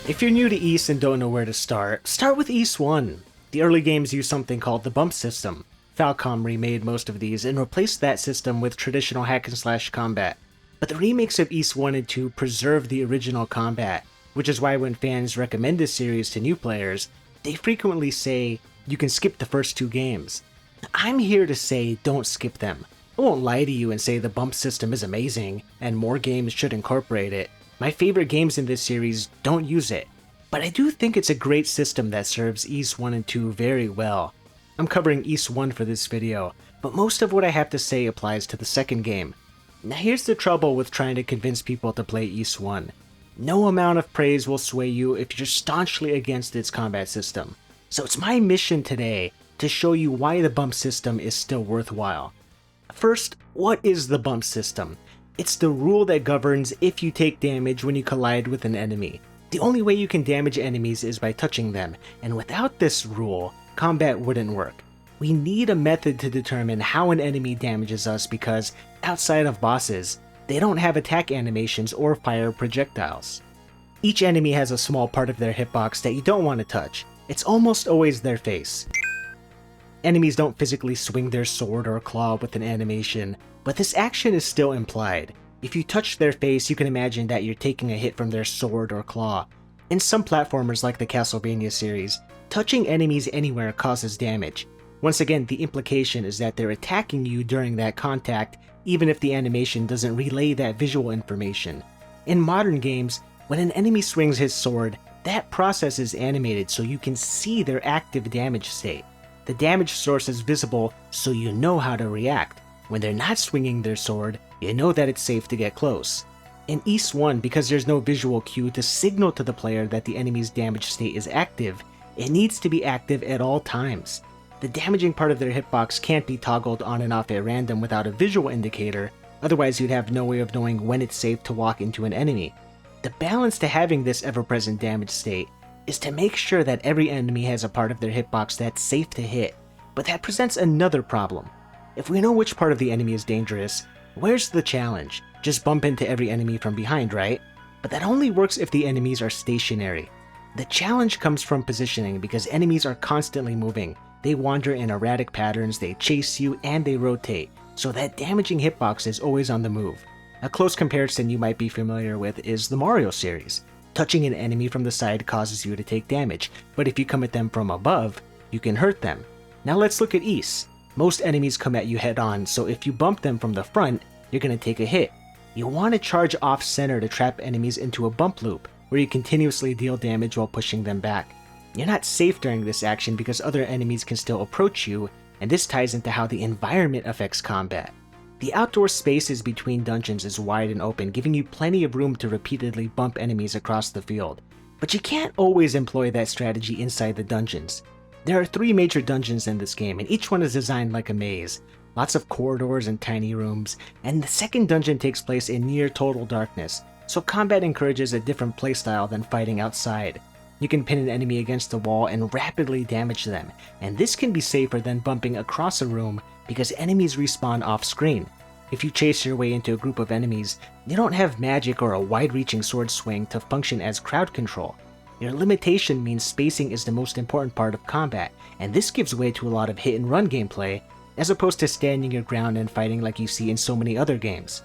If you're new to Ys and don't know where to start with Ys 1. The early games used something called the bump system. Falcom remade most of these and replaced that system with traditional hack-and-slash combat. But the remakes of Ys 1 and 2 preserve the original combat, which is why when fans recommend this series to new players, they frequently say, you can skip the first two games. I'm here to say don't skip them. I won't lie to you and say the bump system is amazing, and more games should incorporate it. My favorite games in this series don't use it, but I do think it's a great system that serves Ys 1 and 2 very well. I'm covering Ys 1 for this video, but most of what I have to say applies to the second game. Now here's the trouble with trying to convince people to play Ys 1. No amount of praise will sway you if you're staunchly against its combat system. So it's my mission today to show you why the bump system is still worthwhile. First, what is the bump system? It's the rule that governs if you take damage when you collide with an enemy. The only way you can damage enemies is by touching them, and without this rule, combat wouldn't work. We need a method to determine how an enemy damages us because, outside of bosses, they don't have attack animations or fire projectiles. Each enemy has a small part of their hitbox that you don't want to touch. It's almost always their face. Enemies don't physically swing their sword or claw with an animation, but this action is still implied. If you touch their face, you can imagine that you're taking a hit from their sword or claw. In some platformers like the Castlevania series, touching enemies anywhere causes damage. Once again, the implication is that they're attacking you during that contact, even if the animation doesn't relay that visual information. In modern games, when an enemy swings his sword, that process is animated so you can see their active damage state. The damage source is visible so you know how to react. When they're not swinging their sword, you know that it's safe to get close. In Ys 1, because there's no visual cue to signal to the player that the enemy's damage state is active, it needs to be active at all times. The damaging part of their hitbox can't be toggled on and off at random without a visual indicator, otherwise you'd have no way of knowing when it's safe to walk into an enemy. The balance to having this ever-present damage state is to make sure that every enemy has a part of their hitbox that's safe to hit, but that presents another problem. If we know which part of the enemy is dangerous, where's the challenge? Just bump into every enemy from behind, right? But that only works if the enemies are stationary. The challenge comes from positioning because enemies are constantly moving. They wander in erratic patterns, they chase you, and they rotate, so that damaging hitbox is always on the move. A close comparison you might be familiar with is the Mario series. Touching an enemy from the side causes you to take damage, but if you come at them from above, you can hurt them. Now let's look at Ys. Most enemies come at you head on, so if you bump them from the front, you're going to take a hit. You want to charge off center to trap enemies into a bump loop, where you continuously deal damage while pushing them back. You're not safe during this action because other enemies can still approach you, and this ties into how the environment affects combat. The outdoor spaces between dungeons is wide and open, giving you plenty of room to repeatedly bump enemies across the field. But you can't always employ that strategy inside the dungeons. There are 3 major dungeons in this game, and each one is designed like a maze. Lots of corridors and tiny rooms, and the second dungeon takes place in near total darkness, so combat encourages a different playstyle than fighting outside. You can pin an enemy against the wall and rapidly damage them, and this can be safer than bumping across a room because enemies respawn off-screen. If you chase your way into a group of enemies, you don't have magic or a wide-reaching sword swing to function as crowd control. Your limitation means spacing is the most important part of combat, and this gives way to a lot of hit-and-run gameplay, as opposed to standing your ground and fighting like you see in so many other games.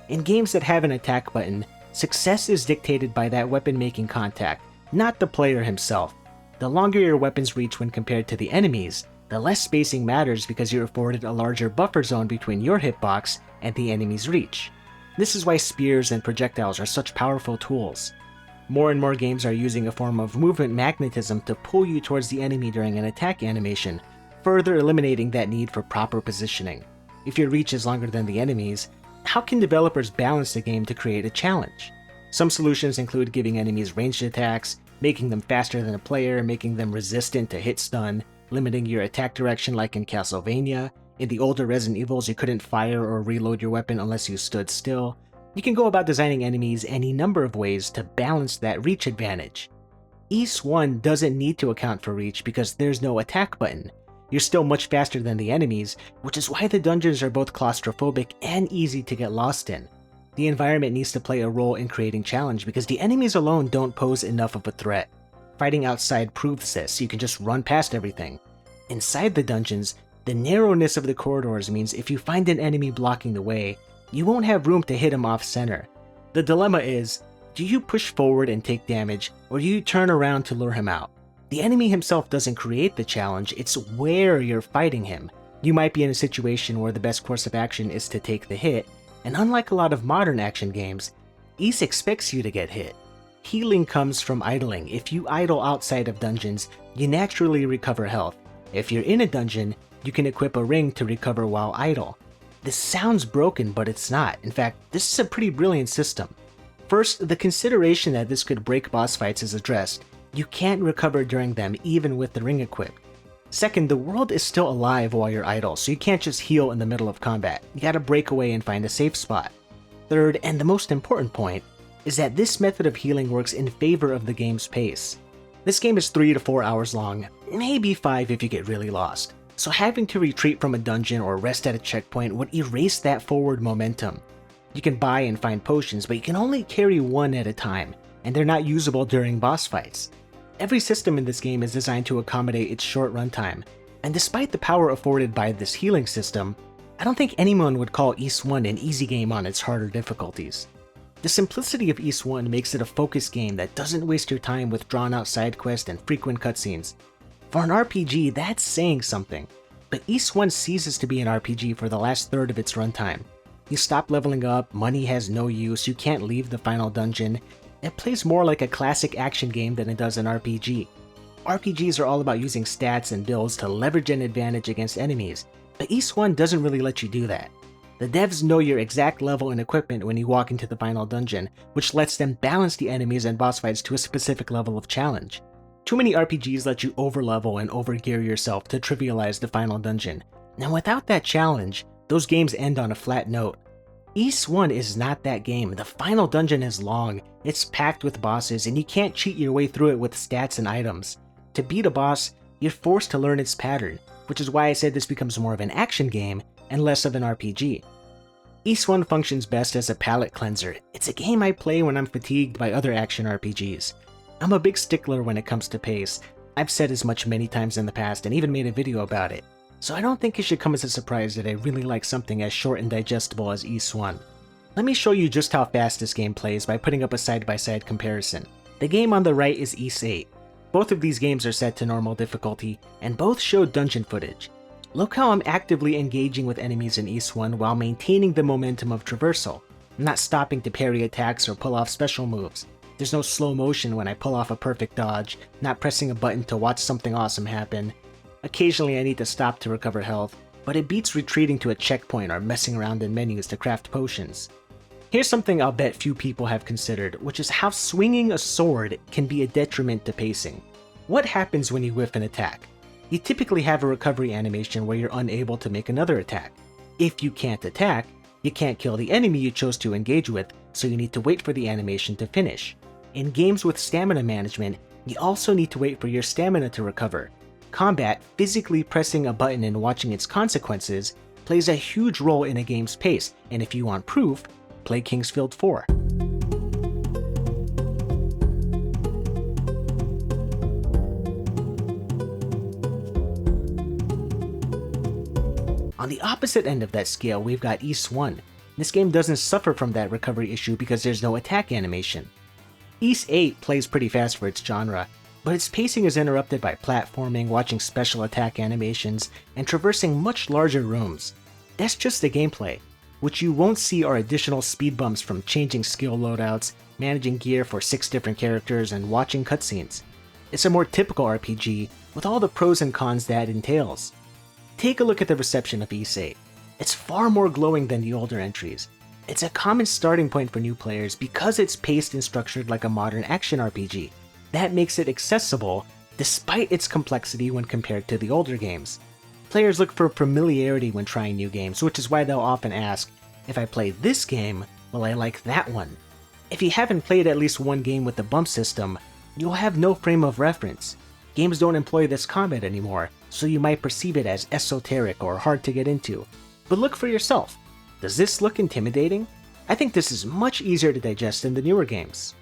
In games that have an attack button, success is dictated by that weapon-making contact, not the player himself. The longer your weapons reach when compared to the enemies, the less spacing matters because you're afforded a larger buffer zone between your hitbox and the enemy's reach. This is why spears and projectiles are such powerful tools. More and more games are using a form of movement magnetism to pull you towards the enemy during an attack animation, further eliminating that need for proper positioning. If your reach is longer than the enemy's, how can developers balance the game to create a challenge? Some solutions include giving enemies ranged attacks, making them faster than a player, making them resistant to hit stun, limiting your attack direction like in Castlevania. In the older Resident Evils, you couldn't fire or reload your weapon unless you stood still. You can go about designing enemies any number of ways to balance that reach advantage. Ys 1 doesn't need to account for reach because there's no attack button. You're still much faster than the enemies, which is why the dungeons are both claustrophobic and easy to get lost in. The environment needs to play a role in creating challenge because the enemies alone don't pose enough of a threat. Fighting outside proves this, you can just run past everything. Inside the dungeons, the narrowness of the corridors means if you find an enemy blocking the way, you won't have room to hit him off center. The dilemma is, do you push forward and take damage, or do you turn around to lure him out? The enemy himself doesn't create the challenge, it's where you're fighting him. You might be in a situation where the best course of action is to take the hit, and unlike a lot of modern action games, Ys expects you to get hit. Healing comes from idling. If you idle outside of dungeons, you naturally recover health. If you're in a dungeon, you can equip a ring to recover while idle. This sounds broken, but it's not. In fact, this is a pretty brilliant system. First, the consideration that this could break boss fights is addressed. You can't recover during them even with the ring equipped. Second, the world is still alive while you're idle, so you can't just heal in the middle of combat. You gotta break away and find a safe spot. Third, and the most important point, is that this method of healing works in favor of the game's pace. This game is 3 to 4 hours long, maybe 5 if you get really lost, so having to retreat from a dungeon or rest at a checkpoint would erase that forward momentum. You can buy and find potions, but you can only carry one at a time, and they're not usable during boss fights. Every system in this game is designed to accommodate its short runtime, and despite the power afforded by this healing system, I don't think anyone would call Ys 1 an easy game on its harder difficulties. The simplicity of Ys 1 makes it a focused game that doesn't waste your time with drawn-out side quests and frequent cutscenes. For an RPG, that's saying something, but Ys 1 ceases to be an RPG for the last third of its runtime. You stop leveling up, money has no use, you can't leave the final dungeon. It plays more like a classic action game than it does an RPG. RPGs are all about using stats and builds to leverage an advantage against enemies, but Ys 1 doesn't really let you do that. The devs know your exact level and equipment when you walk into the final dungeon, which lets them balance the enemies and boss fights to a specific level of challenge. Too many RPGs let you overlevel and overgear yourself to trivialize the final dungeon. Now without that challenge, those games end on a flat note. Ys 1 is not that game. The final dungeon is long, it's packed with bosses, and you can't cheat your way through it with stats and items. To beat a boss, you're forced to learn its pattern, which is why I said this becomes more of an action game and less of an RPG. Ys 1 functions best as a palate cleanser. It's a game I play when I'm fatigued by other action RPGs. I'm a big stickler when it comes to pace. I've said as much many times in the past and even made a video about it. So I don't think it should come as a surprise that I really like something as short and digestible as Ys 1. Let me show you just how fast this game plays by putting up a side-by-side comparison. The game on the right is Ys 8. Both of these games are set to normal difficulty, and both show dungeon footage. Look how I'm actively engaging with enemies in Ys 1 while maintaining the momentum of traversal. I'm not stopping to parry attacks or pull off special moves. There's no slow motion when I pull off a perfect dodge, not pressing a button to watch something awesome happen. Occasionally I need to stop to recover health, but it beats retreating to a checkpoint or messing around in menus to craft potions. Here's something I'll bet few people have considered, which is how swinging a sword can be a detriment to pacing. What happens when you whiff an attack? You typically have a recovery animation where you're unable to make another attack. If you can't attack, you can't kill the enemy you chose to engage with, so you need to wait for the animation to finish. In games with stamina management, you also need to wait for your stamina to recover. Combat, physically pressing a button and watching its consequences, plays a huge role in a game's pace, and if you want proof, play Kingsfield 4. On the opposite end of that scale, we've got Ys 1. This game doesn't suffer from that recovery issue because there's no attack animation. Ys 8 plays pretty fast for its genre, but its pacing is interrupted by platforming, watching special attack animations, and traversing much larger rooms. That's just the gameplay. What you won't see are additional speed bumps from changing skill loadouts, managing gear for 6 different characters, and watching cutscenes. It's a more typical RPG, with all the pros and cons that entails. Take a look at the reception of Ys 8. It's far more glowing than the older entries. It's a common starting point for new players because it's paced and structured like a modern action RPG. That makes it accessible, despite its complexity when compared to the older games. Players look for familiarity when trying new games, which is why they'll often ask, if I play this game, will I like that one? If you haven't played at least one game with the bump system, you'll have no frame of reference. Games don't employ this combat anymore, so you might perceive it as esoteric or hard to get into. But look for yourself. Does this look intimidating? I think this is much easier to digest than the newer games.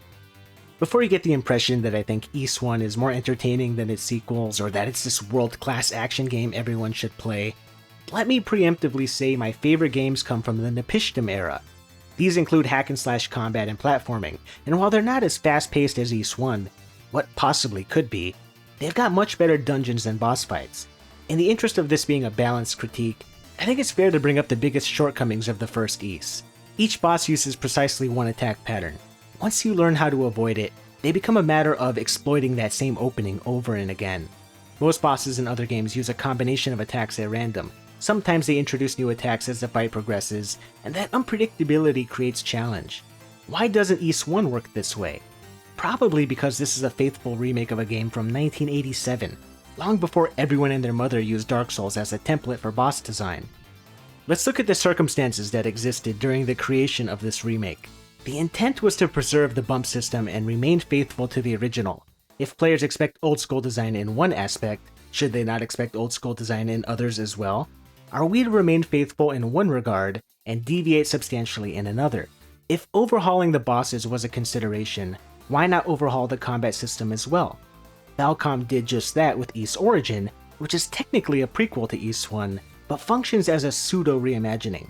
Before you get the impression that I think Ys 1 is more entertaining than its sequels or that it's this world-class action game everyone should play, let me preemptively say my favorite games come from the Napishtim era. These include hack-and-slash combat and platforming, and while they're not as fast-paced as Ys 1, what possibly could be, they've got much better dungeons and boss fights. In the interest of this being a balanced critique, I think it's fair to bring up the biggest shortcomings of the first Ys. Each boss uses precisely one attack pattern. Once you learn how to avoid it, they become a matter of exploiting that same opening over and again. Most bosses in other games use a combination of attacks at random. Sometimes they introduce new attacks as the fight progresses, and that unpredictability creates challenge. Why doesn't Ys 1 work this way? Probably because this is a faithful remake of a game from 1987, long before everyone and their mother used Dark Souls as a template for boss design. Let's look at the circumstances that existed during the creation of this remake. The intent was to preserve the bump system and remain faithful to the original. If players expect old school design in one aspect, should they not expect old school design in others as well? Are we to remain faithful in one regard and deviate substantially in another? If overhauling the bosses was a consideration, why not overhaul the combat system as well? Falcom did just that with Ys Origin, which is technically a prequel to Ys 1, but functions as a pseudo-reimagining.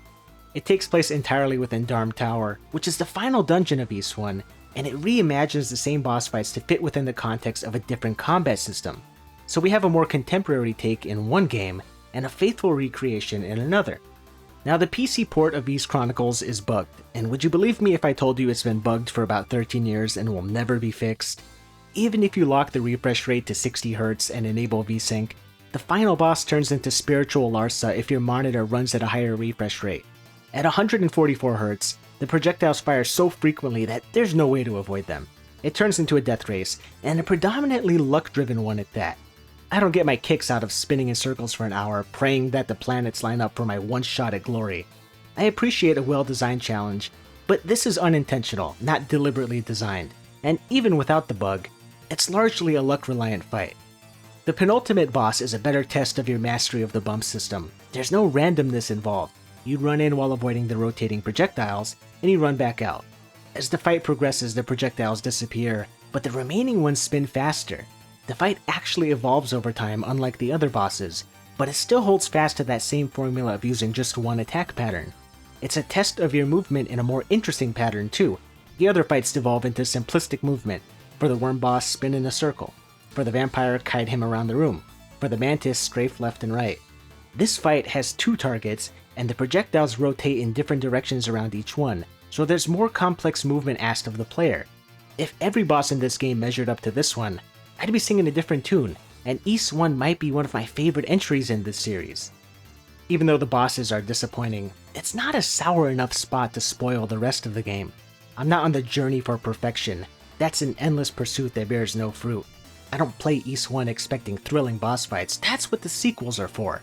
It takes place entirely within Darm Tower, which is the final dungeon of Ys 1, and it reimagines the same boss fights to fit within the context of a different combat system. So we have a more contemporary take in one game, and a faithful recreation in another. Now the PC port of Ys Chronicles is bugged, and would you believe me if I told you it's been bugged for about 13 years and will never be fixed? Even if you lock the refresh rate to 60Hz and enable VSync, the final boss turns into spiritual Larsa if your monitor runs at a higher refresh rate. At 144Hz, the projectiles fire so frequently that there's no way to avoid them. It turns into a death race, and a predominantly luck-driven one at that. I don't get my kicks out of spinning in circles for an hour, praying that the planets line up for my one shot at glory. I appreciate a well-designed challenge, but this is unintentional, not deliberately designed, and even without the bug, it's largely a luck-reliant fight. The penultimate boss is a better test of your mastery of the bump system. There's no randomness involved. You run in while avoiding the rotating projectiles, and you run back out. As the fight progresses, the projectiles disappear, but the remaining ones spin faster. The fight actually evolves over time, unlike the other bosses, but it still holds fast to that same formula of using just one attack pattern. It's a test of your movement in a more interesting pattern too. The other fights devolve into simplistic movement. For the worm boss, spin in a circle. For the vampire, kite him around the room. For the mantis, strafe left and right. This fight has two targets, and the projectiles rotate in different directions around each one, so there's more complex movement asked of the player. If every boss in this game measured up to this one, I'd be singing a different tune, and Ys 1 might be one of my favorite entries in this series. Even though the bosses are disappointing, it's not a sour enough spot to spoil the rest of the game. I'm not on the journey for perfection. That's an endless pursuit that bears no fruit. I don't play Ys 1 expecting thrilling boss fights. That's what the sequels are for.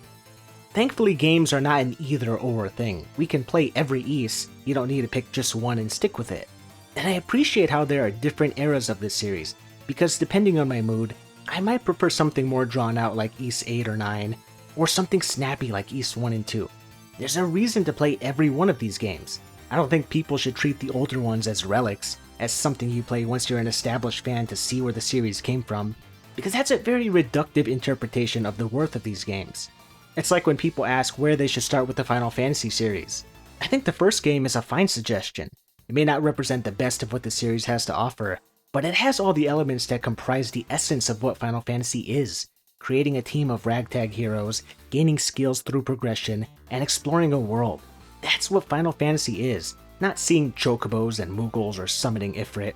Thankfully, games are not an either-or thing. We can play every Ys, you don't need to pick just one and stick with it. And I appreciate how there are different eras of this series, because depending on my mood, I might prefer something more drawn out like Ys 8 or 9, or something snappy like Ys 1 and 2. There's a reason to play every one of these games. I don't think people should treat the older ones as relics, as something you play once you're an established fan to see where the series came from, because that's a very reductive interpretation of the worth of these games. It's like when people ask where they should start with the Final Fantasy series. I think the first game is a fine suggestion. It may not represent the best of what the series has to offer, but it has all the elements that comprise the essence of what Final Fantasy is, creating a team of ragtag heroes, gaining skills through progression, and exploring a world. That's what Final Fantasy is, not seeing chocobos and moogles or summoning Ifrit.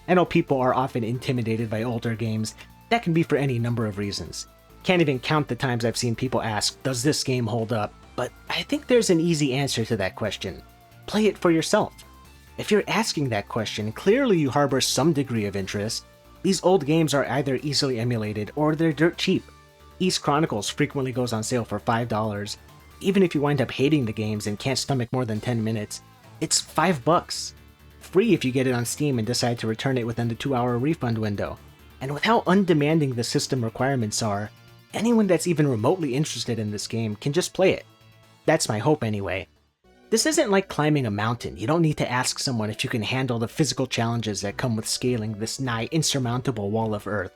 I know people are often intimidated by older games. That can be for any number of reasons. Can't even count the times I've seen people ask, does this game hold up? But I think there's an easy answer to that question. Play it for yourself. If you're asking that question, clearly you harbor some degree of interest. These old games are either easily emulated or they're dirt cheap. Ys Chronicles frequently goes on sale for $5. Even if you wind up hating the games and can't stomach more than 10 minutes, it's $5. Free if you get it on Steam and decide to return it within the 2-hour refund window. And with how undemanding the system requirements are, anyone that's even remotely interested in this game can just play it. That's my hope anyway. This isn't like climbing a mountain. You don't need to ask someone if you can handle the physical challenges that come with scaling this nigh insurmountable wall of earth.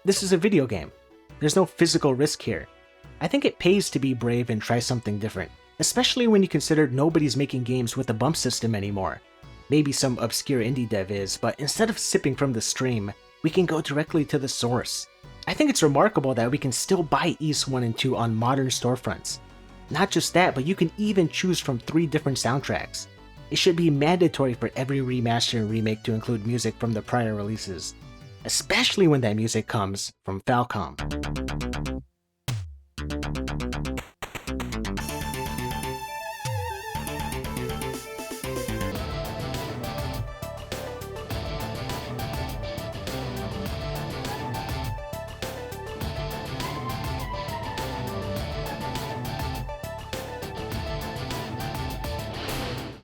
This is a video game. There's no physical risk here. I think it pays to be brave and try something different, especially when you consider nobody's making games with a bump system anymore. Maybe some obscure indie dev is, but instead of sipping from the stream, we can go directly to the source. I think it's remarkable that we can still buy Ys 1 and 2 on modern storefronts. Not just that, but you can even choose from 3 different soundtracks. It should be mandatory for every remaster and remake to include music from the prior releases, especially when that music comes from Falcom.